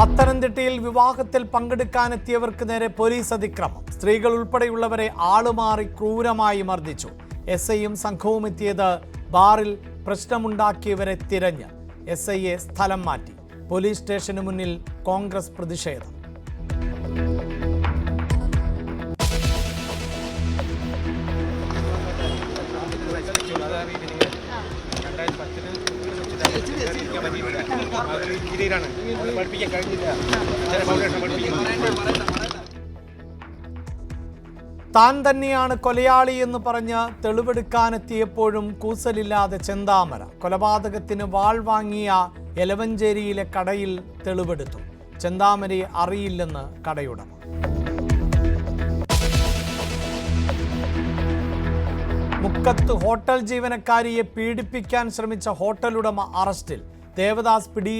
പത്തനംതിട്ടയിൽ വിവാഹത്തിൽ പങ്കെടുക്കാനെത്തിയവർക്ക് നേരെ പോലീസ് അതിക്രമം. സ്ത്രീകൾ ഉൾപ്പെടെയുള്ളവരെ ആളുമാറി ക്രൂരമായി മർദ്ദിച്ചു. എസ്ഐയും സംഘവും എത്തിയത് ബാറിൽ പ്രശ്നമുണ്ടാക്കിയവരെ തിരഞ്ഞ്. എസ്ഐയെ സ്ഥലം മാറ്റി. പോലീസ് സ്റ്റേഷന് മുന്നിൽ കോൺഗ്രസ് പ്രതിഷേധം. താൻ തന്നെയാണ് കൊലയാളി എന്ന് പറഞ്ഞ് തെളിവെടുക്കാനെത്തിയപ്പോഴും കൂസലില്ലാതെ ചെന്താമര. കൊലപാതകത്തിന് വാൾ വാങ്ങിയ എലവഞ്ചേരിയിലെ കടയിൽ തെളിവെടുത്തു. ചെന്താമരയെ അറിയില്ലെന്ന് കടയുടമ. മുക്കത്ത് ഹോട്ടൽ ജീവനക്കാരിയെ പീഡിപ്പിക്കാൻ ശ്രമിച്ച ഹോട്ടലുടമ അറസ്റ്റിൽ. ദേവദാസ് പിടി